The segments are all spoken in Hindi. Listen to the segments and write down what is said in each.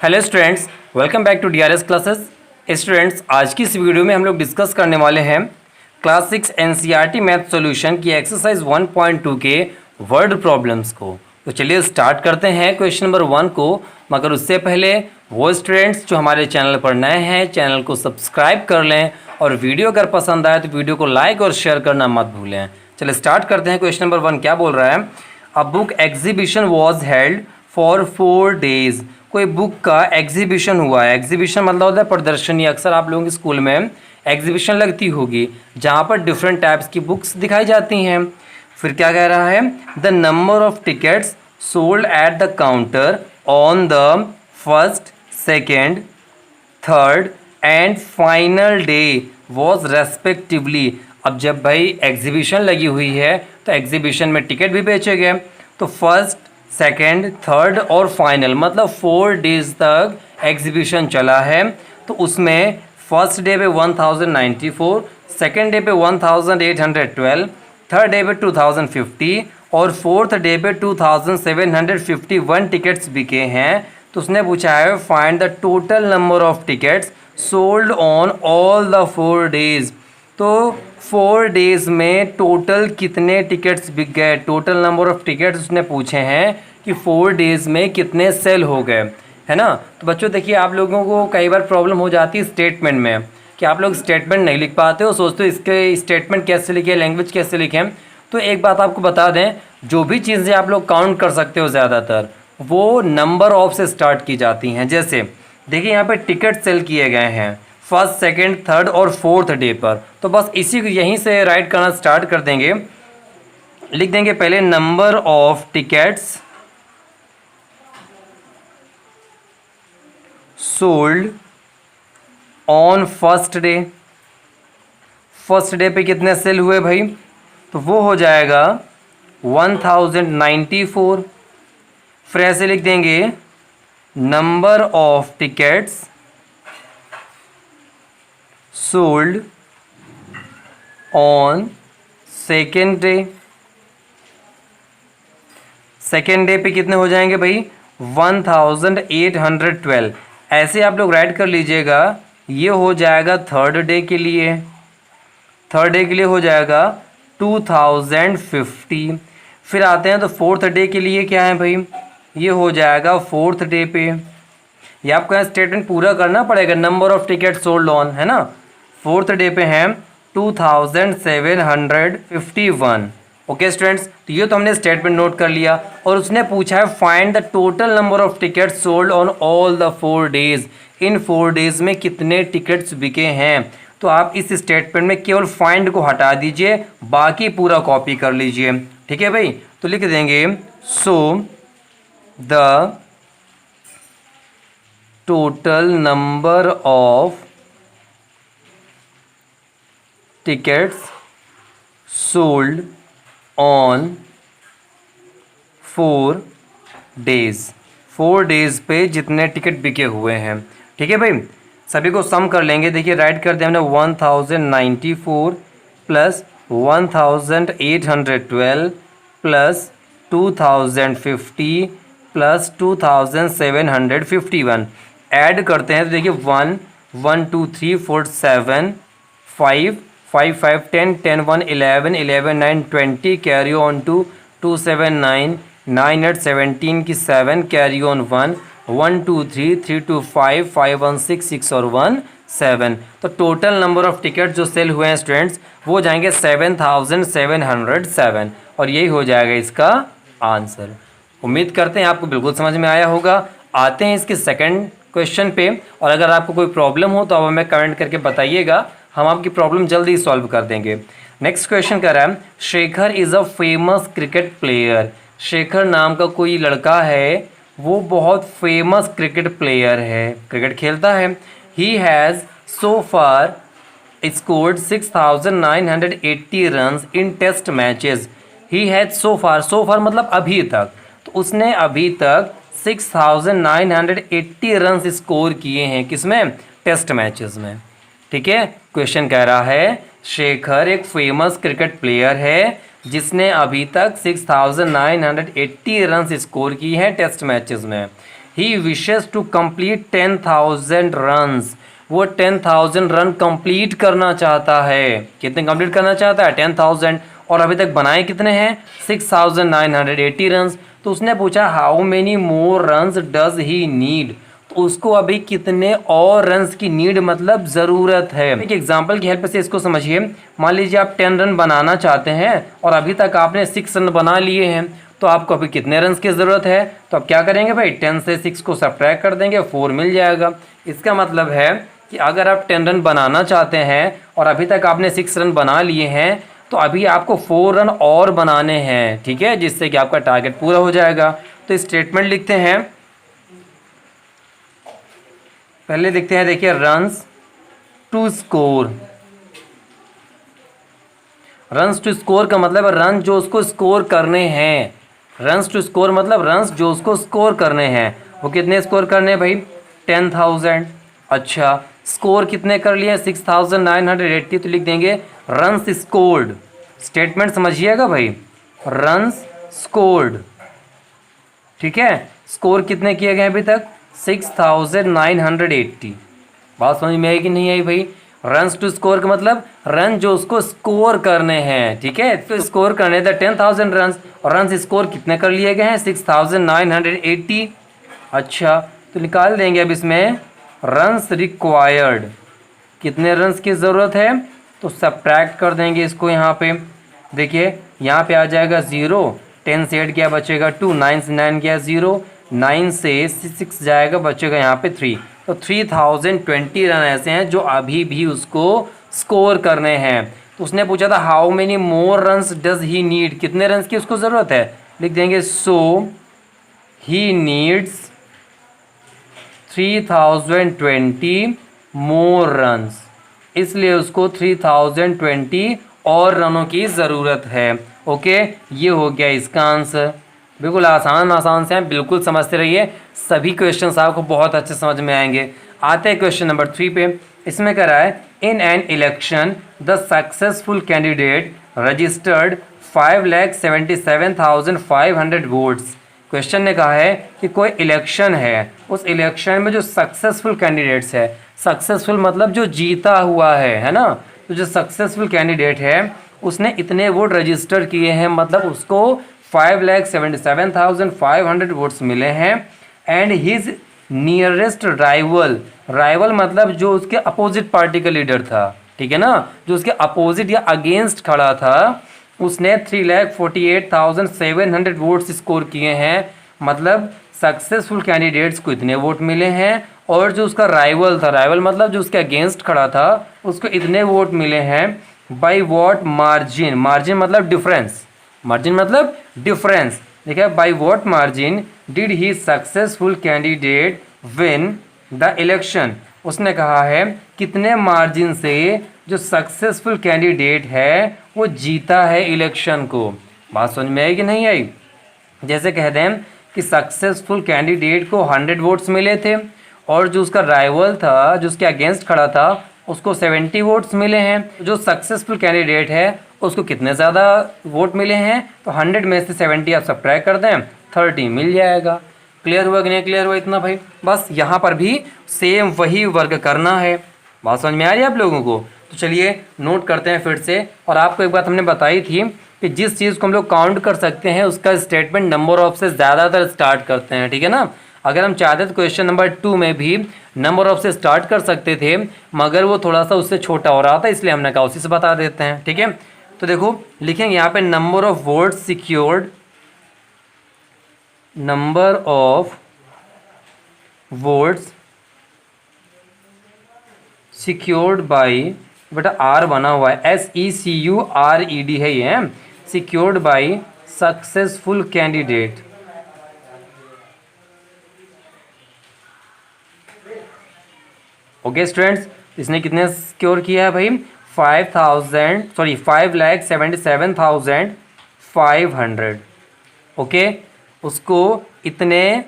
Hello students, welcome back to DRS classes. Students, आज की इस वीडियो में हम लोग डिस्कस करने वाले हैं क्लास 6 एनसीईआरटी मैथ सॉल्यूशन की एक्सरसाइज 1.2 के वर्ड प्रॉब्लम्स को। तो चलिए स्टार्ट करते हैं क्वेश्चन नंबर 1 को। मगर उससे पहले वो स्टूडेंट्स जो हमारे चैनल पर नए हैं, चैनल को सब्सक्राइब कर लें और वीडियो अगर पसंद आए तो वीडियो को लाइक और शेयर करना मत भूलें। चलिए स्टार्ट करते हैं। क्वेश्चन नंबर 1 क्या बोल रहा है? A book exhibition was held for 4 days। कोई बुक का एग्जीबिशन हुआ है। एग्जीबिशन मतलब होता है प्रदर्शनी। अक्सर आप लोगों के स्कूल में एग्जीबिशन लगती होगी जहाँ पर डिफरेंट टाइप्स की बुक्स दिखाई जाती हैं। फिर क्या कह रहा है? The number of tickets sold at the counter on the first, second, third and final day was respectively. अब जब भाई एग्जीबिशन लगी हुई है तो एग्जीबिशन में टिकट भी बेचे गए। तो फर्स्ट, सेकेंड, थर्ड और फाइनल मतलब 4 days तक एग्जीबिशन चला है। तो उसमें फर्स्ट डे पे 1094, सेकेंड डे पे 1812, थर्ड डे पे 2050 और फोर्थ डे पे 2751 टिकट्स बिके हैं। तो उसने पूछा है find the total number of tickets sold on all the 4 days। तो 4 days में टोटल कितने टिकट्स बिक गए, टोटल नंबर ऑफ टिकट्स उसने पूछे हैं कि 4 days में कितने सेल हो गए, है ना। तो बच्चों देखिए, आप लोगों को कई बार प्रॉब्लम हो जाती है स्टेटमेंट में कि आप लोग स्टेटमेंट नहीं लिख पाते हो, सोचते हो इसके स्टेटमेंट कैसे लिखे, लैंग्वेज कैसे लिखें। तो एक बात आपको बता दें, जो भी चीज़ें आप लोग काउंट कर सकते हो ज़्यादातर वो नंबर ऑफ से स्टार्ट की जाती हैं। जैसे देखिए यहाँ पे टिकट सेल किए गए हैं फर्स्ट, सेकंड, थर्ड और फोर्थ डे पर। तो बस इसी को यहीं से राइट करना स्टार्ट कर देंगे। लिख देंगे पहले number of tickets sold on first day. First day पे कितने सेल हुए भाई? तो वो हो जाएगा 1094। फिर ऐसे लिख देंगे number of tickets sold on second day. Second day पे कितने हो जाएंगे भाई? 1812। ऐसे आप लोग राइट कर लीजिएगा। ये हो जाएगा थर्ड डे के लिए। थर्ड डे के लिए हो जाएगा 2050। फिर आते हैं तो फोर्थ डे के लिए क्या है भाई? ये हो जाएगा फोर्थ डे पे। ये आपको यहाँ स्टेटमेंट पूरा करना पड़ेगा। Number of ticket sold on, है ना। फोर्थ डे पे हैं 2751। ओके स्टूडेंट्स, तो ये तो हमने स्टेटमेंट नोट कर लिया। और उसने पूछा है find the total number of tickets sold on all the 4 days। In 4 days में कितने टिकट्स बिके हैं। तो आप इस स्टेटमेंट में केवल फाइंड को हटा दीजिए, बाकी पूरा कॉपी कर लीजिए। ठीक है भाई, तो लिख देंगे so the total number of tickets sold on 4 days। 4 days पे जितने टिकट बिके हुए हैं। ठीक है भाई, सभी को सम कर लेंगे। देखिए राइट कर दिया हमने 1094 प्लस 1812 प्लस 2050 प्लस 2751। ऐड करते हैं तो देखिए 1 1 2 3 4 7 5 5 5 10 10 1 11 11 9 20 कैरी ऑन टू 2 7 9 9 8 17 की 7 कैरी ऑन 1 1 2 3 3 2 5 5 1 6 6 और 1 7। तो टोटल नंबर ऑफ टिकट जो सेल हुए हैं स्टूडेंट्स वो जाएंगे 7707 और यही हो जाएगा इसका आंसर। उम्मीद करते हैं आपको बिल्कुल समझ में आया होगा। आते हैं इसके सेकंड क्वेश्चन पे। और अगर आपको कोई प्रॉब्लम हो तो आप हमें कमेंट करके बताइएगा, हम आपकी प्रॉब्लम जल्दी सॉल्व कर देंगे। नेक्स्ट क्वेश्चन कह रहा है Shekhar is a famous cricket player. Shekhar नाम का कोई लड़का है, वो बहुत फेमस क्रिकेट प्लेयर है, क्रिकेट खेलता है। He has so far scored 6980 runs in test matches. He has so far मतलब अभी तक। तो उसने अभी तक 6980 रन्स स्कोर किए हैं किसमें? टेस्ट मैचेस में। ठीक है, क्वेश्चन कह रहा है शेखर एक फेमस क्रिकेट प्लेयर है जिसने अभी तक 6980 रन्स स्कोर की हैं टेस्ट मैचेस में। ही विशेस टू कंप्लीट 10,000 रन्स, वो 10,000 रन कंप्लीट करना चाहता है। कितने कंप्लीट करना चाहता है? 10,000। और अभी तक बनाए कितने हैं? 6,980 रन्स। तो उसने पूछा how many more runs does he need, तो उसको अभी कितने और रन्स की नीड मतलब ज़रूरत है। एक एग्जांपल की हेल्प से इसको समझिए। मान लीजिए आप 10 रन बनाना चाहते हैं और अभी तक आपने 6 रन बना लिए हैं, तो आपको अभी कितने रन्स की ज़रूरत है? तो आप क्या करेंगे भाई, 10 से 6 को सब्ट्रैक्ट कर देंगे, 4 मिल जाएगा। इसका मतलब है कि अगर आप 10 रन बनाना चाहते हैं और अभी तक आपने 6 रन बना लिए हैं, तो अभी आपको 4 रन और बनाने हैं, ठीक है, जिससे कि आपका टारगेट पूरा हो जाएगा। तो स्टेटमेंट लिखते हैं, पहले देखते हैं, देखिए runs to score. Runs to score का मतलब रन जो उसको स्कोर करने हैं। रन्स टू स्कोर मतलब रन्स जो उसको स्कोर करने हैं। वो कितने स्कोर करने हैं भाई? 10,000। अच्छा, स्कोर कितने कर लिए? 6,980। तो लिख देंगे रन्स स्कोर्ड। स्टेटमेंट समझिएगा भाई, रन्स स्कोर्ड, ठीक है। स्कोर कितने किए गए अभी तक? 6,980। बात समझ में आई कि नहीं आई भाई? रन्स टू स्कोर का मतलब रन जो उसको स्कोर करने हैं, ठीक है। तो स्कोर करने थे 10,000 रन्स, और रन्स स्कोर कितने कर लिए गए हैं? 6,980। अच्छा, तो निकाल देंगे अब इसमें रन्स रिक्वायर्ड, कितने रन्स की ज़रूरत है, तो सब्ट्रैक्ट कर देंगे इसको। यहाँ पे देखिए, यहाँ पे आ जाएगा 0, 10 से 8 क्या बचेगा? 2, 9 से 9 क्या? 0, 9 से 6 जाएगा, बचेगा यहाँ पे 3। तो 3,020 रन ऐसे हैं जो अभी भी उसको स्कोर करने हैं। तो उसने पूछा था how many more runs does he need, कितने रन्स की उसको ज़रूरत है? लिख देंगे सो ही नीड्स 3,020 मोर रन्स, इसलिए उसको 3,020 और रनों की ज़रूरत है। ओके, ये हो गया इसका आंसर। बिल्कुल आसान से हैं, बिल्कुल समझते रहिए, सभी क्वेश्चंस आपको बहुत अच्छे समझ में आएंगे। आते हैं क्वेश्चन नंबर 3 पे। इसमें कह रहा है in an election the successful candidate registered 5,77,500 votes. Question ने कहा है कि कोई इलेक्शन है, उस इलेक्शन में जो सक्सेसफुल कैंडिडेट्स है, सक्सेसफुल मतलब जो जीता हुआ है ना, तो जो सक्सेसफुल कैंडिडेट है उसने इतने वोट रजिस्टर किए हैं, मतलब उसको 5,77,500 वोट्स मिले हैं। And his nearest rival, rival मतलब जो उसके अपोजिट पार्टी का लीडर था, ठीक है ना, जो उसके अपोजिट या अगेंस्ट खड़ा था, उसने 3,48,700 वोट्स स्कोर किए हैं। मतलब सक्सेसफुल कैंडिडेट्स को इतने वोट मिले हैं, और जो उसका राइवल था, राइवल मतलब जो उसके अगेंस्ट खड़ा था, उसको इतने वोट मिले हैं। बाय व्हाट मार्जिन, मार्जिन मतलब डिफरेंस, मार्जिन मतलब डिफरेंस। देखिए, by what margin did he successful candidate win the election, उसने कहा है कितने मार्जिन से जो सक्सेसफुल कैंडिडेट है वो जीता है इलेक्शन को। बात समझ में आई कि नहीं आई? जैसे कहते हैं कि सक्सेसफुल कैंडिडेट को 100 वोट्स मिले थे, और जो उसका राइवल था, जो उसके अगेंस्ट खड़ा था, उसको 70 वोट्स मिले हैं। जो सक्सेसफुल कैंडिडेट है उसको कितने ज़्यादा वोट मिले हैं? तो 100 में से 70 आप सब्ट्रैक्ट कर दें, 30 मिल जाएगा। क्लियर हुआ कि नहीं क्लियर हुआ? इतना भाई, बस यहाँ पर भी सेम वही वर्क करना है। बात समझ में आ रही है आप लोगों को? तो चलिए नोट करते हैं फिर से। और आपको एक बात हमने बताई थी कि जिस चीज़ को हम लोग काउंट कर सकते हैं उसका स्टेटमेंट नंबर ऑफ से ज़्यादातर स्टार्ट करते हैं, ठीक है ना। अगर हम चाहते तो क्वेश्चन नंबर 2 में भी नंबर ऑफ से स्टार्ट कर सकते थे, मगर वो थोड़ा सा उससे छोटा हो रहा था, इसलिए हमने कहा उसी से बता देते हैं, ठीक है। तो देखो लिखेंगे यहाँ पे number of votes secured, number of votes secured by, बेटा आर बना हुआ है, SECURED है ये, secured by successful candidate. Okay students, इसने कितने सिक्योर किया है भाई? 5,77,500। ओके, उसको इतने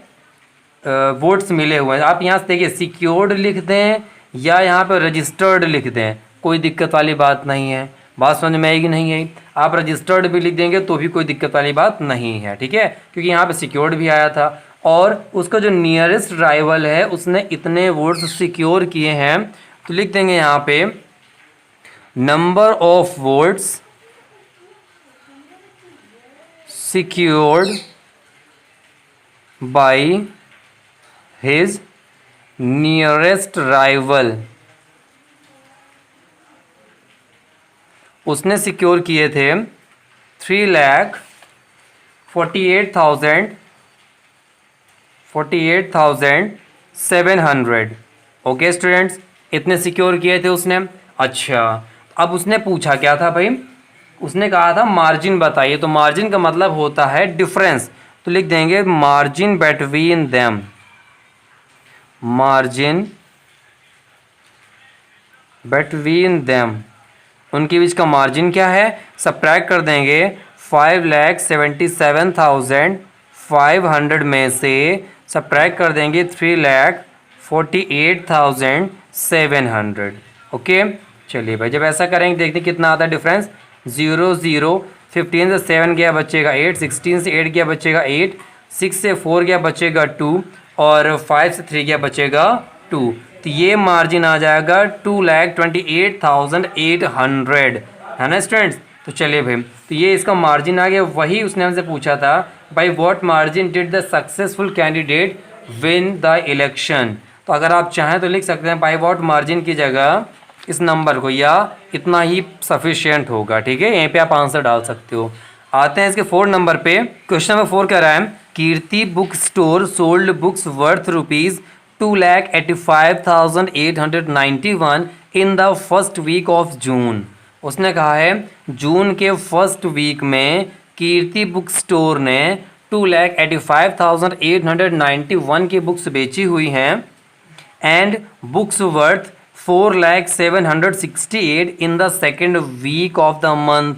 वोट्स मिले हुए हैं। आप यहाँ से देखिए सिक्योर्ड लिख दें या यहाँ पे रजिस्टर्ड लिख दें, कोई दिक्कत वाली बात नहीं है। बात समझ में आएगी नहीं आई? आप रजिस्टर्ड भी लिख देंगे तो भी कोई दिक्कत वाली बात नहीं है, ठीक है, क्योंकि यहाँ पे सिक्योर्ड भी आया था। और उसका जो नियरेस्ट राइवल है उसने इतने वोट्स सिक्योर किए हैं, तो लिख देंगे यहाँ पे number of votes secured by his nearest rival. उसने सिक्योर किए थे 3,48,700। ओके स्टूडेंट्स, इतने सिक्योर किए थे उसने। अच्छा, अब उसने पूछा क्या था भाई, उसने कहा था मार्जिन बताइए। तो मार्जिन का मतलब होता है डिफरेंस, तो लिख देंगे margin between them. Margin between them, उनके बीच का मार्जिन क्या है, सब्ट्रैक्ट कर देंगे 5,77,500 में से सब्ट्रैक्ट कर देंगे 3,48,700। ओके, चलिए भाई, जब ऐसा करेंगे देखते कितना आता है डिफरेंस। 0 0, 15 से 7 गया बचेगा 8, 16 से 8 गया बचेगा 8, 6 से 4 गया बचेगा 2 और 5 से 3 गया बचेगा 2। तो ये मार्जिन आ जाएगा 2,28,800, है ना स्टूडेंट्स। तो चलिए भाई, तो ये इसका मार्जिन आ गया। वही उसने हमसे पूछा था by what margin did the successful candidate win the election. तो अगर आप चाहें तो लिख सकते हैं बाई व्हाट मार्जिन की जगह इस नंबर को, या इतना ही सफिशियंट होगा। ठीक है, यहीं पे आप आंसर डाल सकते हो। आते हैं इसके 4 नंबर पे। क्वेश्चन नंबर 4 कह रहा है Kirti book store sold books worth ₹2,85,891 in the first week of June. उसने कहा है जून के फर्स्ट वीक में कीर्ति बुक स्टोर ने 2,85,891 की बुक्स बेची हुई हैं and books worth 4,768 in the second week of the month.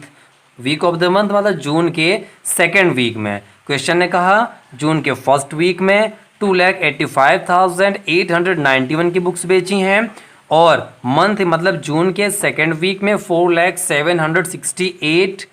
Week of the month मतलब जून के सेकेंड वीक में। क्वेश्चन ने कहा जून के फर्स्ट वीक में 2,85,891 की बुक्स बेची हैं और मंथ मतलब जून के सेकेंड वीक में 4,768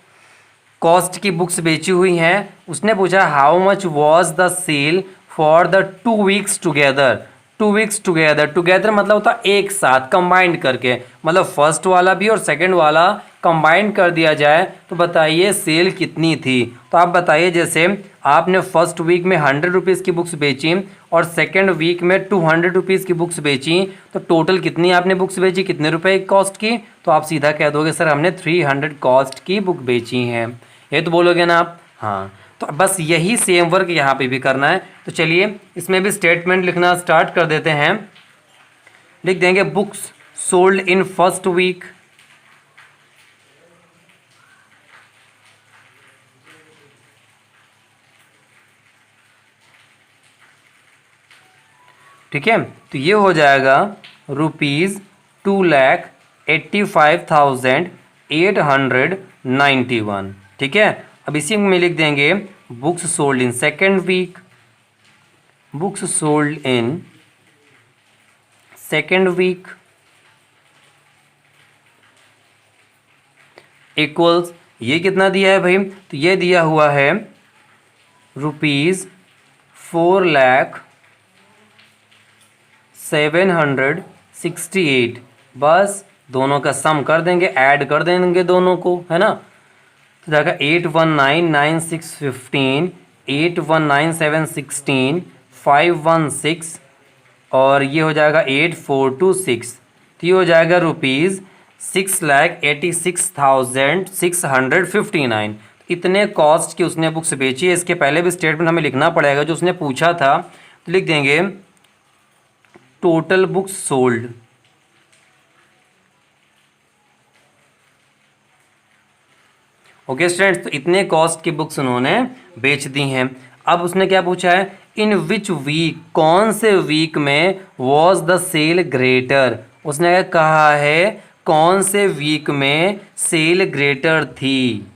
कॉस्ट की बुक्स बेची हुई हैं। उसने पूछा how much was the sale for the 2 weeks together. 2 weeks together, together मतलब होता एक साथ कंबाइंड करके, मतलब फर्स्ट वाला भी और सेकंड वाला कंबाइंड कर दिया जाए तो बताइए सेल कितनी थी। तो आप बताइए, जैसे आपने फर्स्ट वीक में 100 रुपीज़ की बुक्स बेची और सेकंड वीक में 200 रुपीज़ की बुक्स बेची, तो टोटल कितनी आपने बुक्स बेची, कितने रुपए कॉस्ट की। तो आप सीधा कह दोगे सर हमने 300 कॉस्ट की बुक बेची हैं, ये तो बोलोगे ना आप। हाँ, तो बस यही सेम वर्क यहाँ पे भी करना है। तो चलिए इसमें भी स्टेटमेंट लिखना स्टार्ट कर देते हैं। लिख देंगे books sold in first week, ठीक है। तो ये हो जाएगा ₹2,85,891, ठीक है। अब इसी में लिख देंगे books sold in second week, books sold in second week equals, ये कितना दिया है भाई, तो ये दिया हुआ है ₹4,768। बस दोनों का सम कर देंगे, ऐड कर देंगे दोनों को, है ना। तो जाएगा 819,9615, 819,716, 516 और ये हो जाएगा 8,426। तो ये हो जाएगा ₹6,86,659। इतने कॉस्ट की उसने बुक्स बेची है। इसके पहले भी स्टेटमेंट हमें लिखना पड़ेगा जो उसने पूछा था, तो लिख देंगे total books sold. Okay students, तो इतने कॉस्ट की बुक्स उन्होंने बेच दी हैं। अब उसने क्या पूछा है, इन विच वीक, कौन से वीक में वॉज द सेल ग्रेटर। उसने कहा है कौन से वीक में सेल ग्रेटर थी,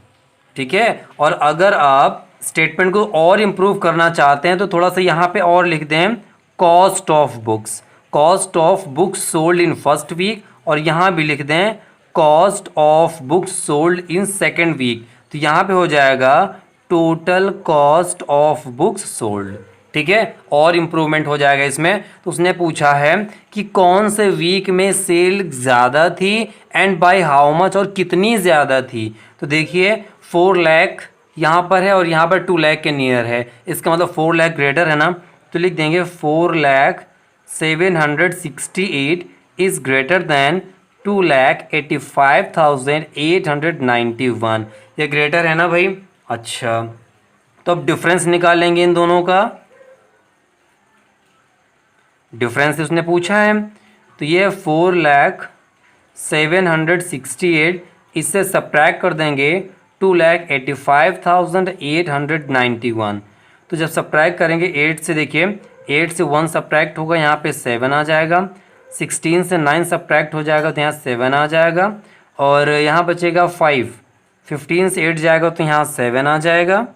ठीक है। और अगर आप स्टेटमेंट को और इम्प्रूव करना चाहते हैं तो थोड़ा सा यहाँ पे और लिख दें cost of books, cost of books sold in first week, और यहाँ भी लिख दें cost of books sold in second week. तो यहाँ पे हो जाएगा total cost of books sold, ठीक है, और इम्प्रूवमेंट हो जाएगा इसमें। तो उसने पूछा है कि कौन से वीक में सेल ज़्यादा थी एंड बाय हाउ मच, और कितनी ज़्यादा थी। तो देखिए 4 लाख यहाँ पर है और यहाँ पर 2 लाख के नियर है, इसका मतलब 4 लाख ग्रेटर है ना। तो लिख देंगे 4,768 इज़ ग्रेटर दैन 2,85,891। ये ग्रेटर है ना भाई। अच्छा, तो अब डिफरेंस निकालेंगे इन दोनों का। डिफरेंस उसने पूछा है, तो ये 4,768 इससे सब्ट्रैक्ट कर देंगे 2,85,891। तो जब सब्ट्रैक्ट करेंगे 8 से, देखिए 8 से 1 सब्ट्रैक्ट होगा, यहाँ पे 7 आ जाएगा। 16 से 9 सब्ट्रैक्ट हो जाएगा तो यहाँ 7 आ जाएगा, और यहाँ बचेगा 5। 15 से 8 जाएगा तो यहाँ 7 आ जाएगा।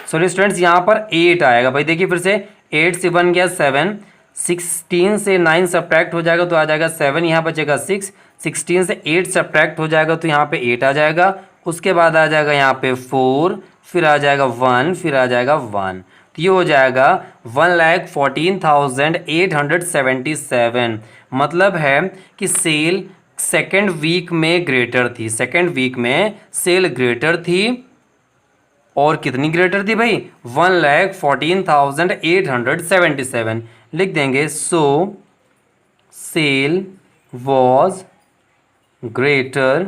सॉरी स्टूडेंट्स, यहाँ पर 8 आएगा भाई। देखिए फिर से 8 से 1 गया 7, 16 से 9 सब्ट्रैक्ट हो जाएगा तो आ जाएगा 7, यहाँ बचेगा 6। 16 से 8 सब्ट्रैक्ट हो जाएगा तो यहाँ पे 8 आ जाएगा। उसके बाद आ जाएगा यहाँ पे 4, फिर आ जाएगा 1, फिर आ जाएगा 1। तो ये हो जाएगा 1,14,877। मतलब है कि सेल सेकेंड वीक में ग्रेटर थी, सेकेंड वीक में सेल ग्रेटर थी। और कितनी ग्रेटर थी भाई? 1,14,877 लिख देंगे। So sale was greater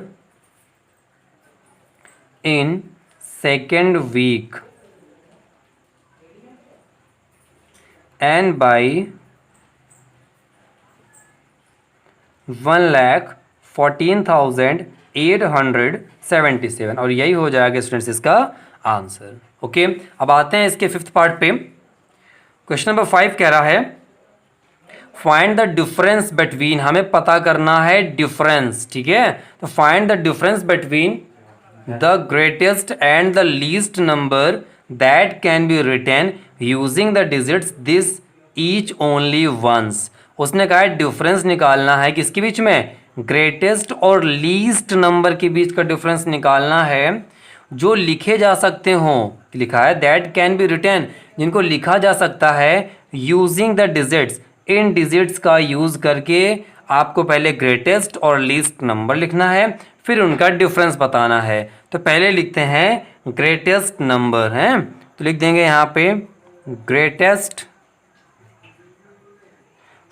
in second week and by 1,14,877, और यही हो जाएगा स्टूडेंट्स इसका आंसर। ओके, अब आते हैं इसके 5th पार्ट पे। क्वेश्चन नंबर 5 कह रहा है फाइंड द डिफरेंस बिटवीन, हमें पता करना है डिफरेंस, ठीक है। तो find the difference between the greatest and the least number that can be written using the digits this each only once. उसने कहा है डिफरेंस निकालना है किसके बीच में? ग्रेटेस्ट और लीस्ट नंबर के बीच का डिफरेंस निकालना है जो लिखे जा सकते हों। लिखा है दैट कैन बी रिटन, जिनको लिखा जा सकता है using the digits, in digits का यूज करके आपको पहले ग्रेटेस्ट और लीस्ट नंबर लिखना है, फिर उनका डिफरेंस बताना है। तो पहले लिखते हैं ग्रेटेस्ट नंबर हैं, तो लिख देंगे यहाँ पे greatest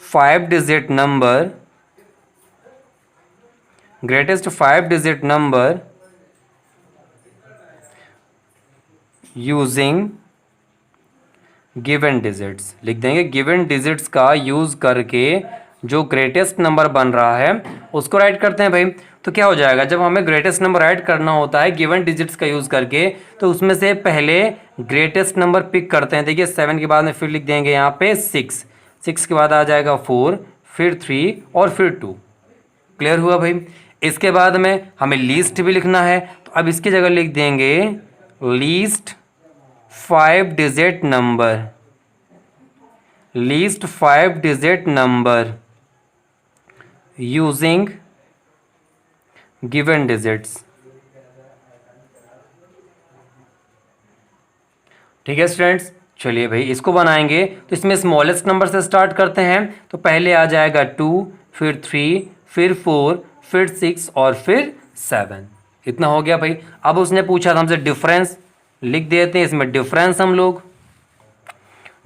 5 digit number, greatest 5 digit number using given digits. लिख देंगे गिवन डिजिट्स का यूज करके जो ग्रेटेस्ट नंबर बन रहा है उसको राइट करते हैं भाई। तो क्या हो जाएगा, जब हमें ग्रेटेस्ट नंबर राइट करना होता है गिवन डिजिट्स का यूज करके, तो उसमें से पहले ग्रेटेस्ट नंबर पिक करते हैं। देखिए 7 के बाद में फिर लिख देंगे यहाँ पे 6, 6 के बाद आ जाएगा 4, फिर 3 और फिर 2। क्लियर हुआ भाई। इसके बाद में हमें लीस्ट भी लिखना है, तो अब इसकी जगह लिख देंगे least 5 digit number, least 5 digit number using given digits. ठीक है स्टूडेंट्स, चलिए भाई इसको बनाएंगे। तो इसमें स्मॉलेस्ट नंबर से स्टार्ट करते हैं। तो पहले आ जाएगा 2, फिर 3, फिर 4, फिर 6 और फिर 7। इतना हो गया भाई। अब उसने पूछा था हमसे डिफरेंस, लिख देते हैं इसमें डिफरेंस हम लोग।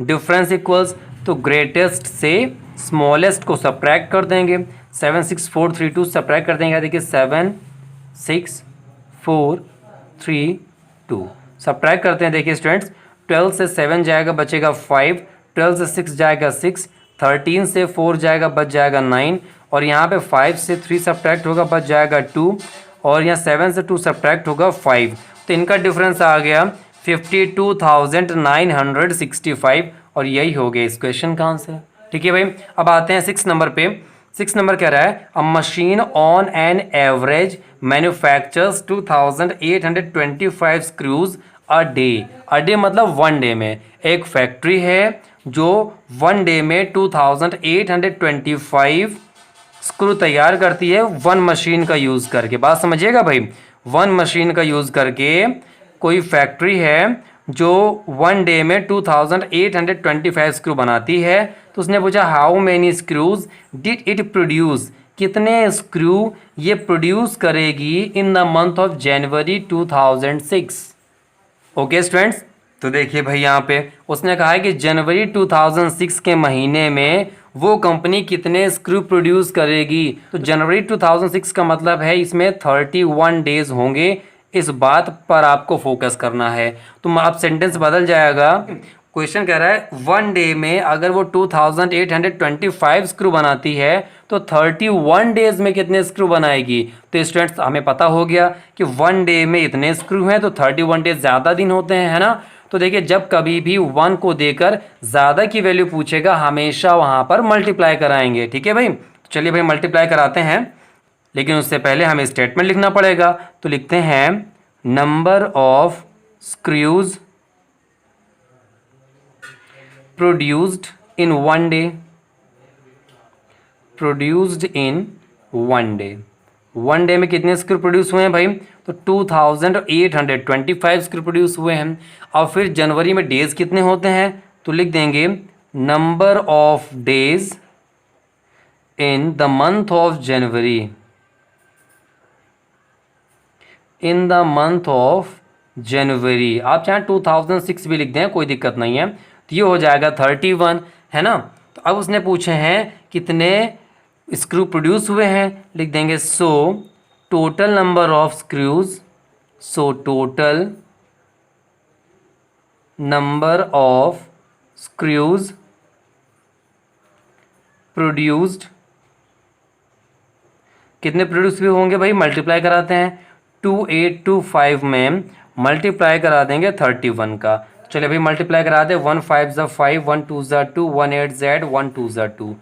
डिफरेंस इक्वल्स, तो ग्रेटेस्ट से स्मॉलेस्ट को सब्ट्रैक्ट कर देंगे। 7, 6, 4, 3, 2 सब्ट्रैक्ट कर देंगे। देखिए 7, 6, 4, 3, 2 सब्ट्रैक्ट करते हैं। देखिए स्टूडेंट्स 12 से 7 जाएगा बचेगा 5, 12 से 6 जाएगा 6, 13 से 4 जाएगा बच जाएगा 9, और यहाँ पे 5 से 3 सब्ट्रैक्ट होगा बच जाएगा 2, और यहाँ 7 से 2 सब्ट्रैक्ट होगा 5। तो इनका डिफरेंस आ गया 52,965, और यही हो गया इस क्वेश्चन का आंसर। ठीक है भाई। अब आते हैं 6 नंबर पे। 6 नंबर कह रहा है a machine on an average manufactures 2,825 screws a day. A day मतलब 1 डे में। एक फैक्ट्री है जो 1 डे में 2,825 स्क्रू तैयार करती है 1 मशीन का यूज़ करके। बात समझिएगा भाई, 1 मशीन का यूज़ करके कोई फैक्ट्री है जो 1 डे में 2825 स्क्रू बनाती है। तो उसने पूछा how many screws did it produce, कितने स्क्रू ये प्रोड्यूस करेगी in the month of January 2006। Okay students, तो देखिए भाई यहाँ पे उसने कहा है कि जनवरी 2006 के महीने में वो कंपनी कितने स्क्रू प्रोड्यूस करेगी। तो जनवरी 2006 का मतलब है इसमें 31 डेज होंगे, इस बात पर आपको फोकस करना है। तो आप सेंटेंस बदल जाएगा। क्वेश्चन कह रहा है 1 डे में अगर वो 2825 स्क्रू बनाती है तो 31 डेज में कितने स्क्रू बनाएगी। तो स्टूडेंट्स हमें पता हो गया कि 1 डे में इतने स्क्रू हैं, तो 31 डेज ज़्यादा दिन होते हैं, है ना। तो देखिए जब कभी भी 1 को देकर ज़्यादा की वैल्यू पूछेगा हमेशा वहाँ पर मल्टीप्लाई कराएंगे। ठीक है भाई, तो चलिए भाई मल्टीप्लाई कराते हैं, लेकिन उससे पहले हमें स्टेटमेंट लिखना पड़ेगा। तो लिखते हैं number of screws produced in 1 day, produced in 1 day. 1 day में कितने स्क्रू प्रोड्यूस हुए हैं भाई, तो 2825 स्क्रू प्रोड्यूस हुए हैं। और फिर जनवरी में डेज कितने होते हैं, तो लिख देंगे number of days in the month of January, in the month of जनवरी। आप चाहें 2006 भी लिख दें, कोई दिक्कत नहीं है। तो ये हो जाएगा 31, है ना। तो अब उसने पूछे हैं कितने स्क्रू प्रोड्यूस हुए हैं, लिख देंगे so total number of screws, so total number of screws produced, कितने प्रोड्यूस भी होंगे भाई, मल्टीप्लाई कराते हैं। 2825 में मल्टीप्लाई करा देंगे 31 का। चलिए भाई मल्टीप्लाई करा दे, 1 5 ज़ा 5, 1 2 ज़ा 2, 1 8 Z, 1 2 ज़ा 2,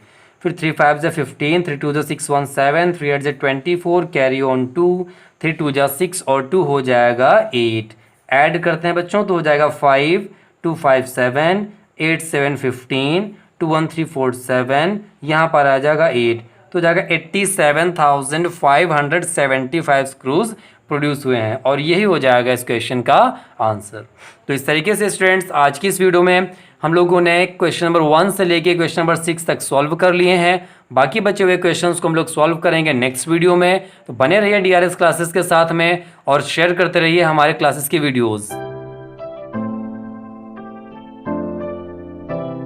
फिर 3 5 ज़ा 15, 3 2 ज़ा 6 1 7, 3 8 ज़ा 24, कैरी ऑन 2, 3 2 ज़ा 6 और 2 हो जाएगा 8। ऐड करते हैं बच्चों तो हो जाएगा 5 2 5 7, 8 7 15, 2 1 3 4 7, यहाँ पर आ जाएगा 8, तो जाएगा 87,575 स्क्रूज प्रोड्यूस हुए हैं, और यही हो जाएगा इस क्वेश्चन का आंसर। तो इस तरीके से स्टूडेंट्स आज की इस वीडियो में हम लोगों ने क्वेश्चन नंबर 1 से लेके क्वेश्चन नंबर 6 तक सॉल्व कर लिए हैं। बाकी बचे हुए क्वेश्चंस को हम लोग सॉल्व करेंगे नेक्स्ट वीडियो में। तो बने रहिए DRS क्लासेस के साथ में और शेयर करते रहिए हमारे क्लासेस की वीडियोज़।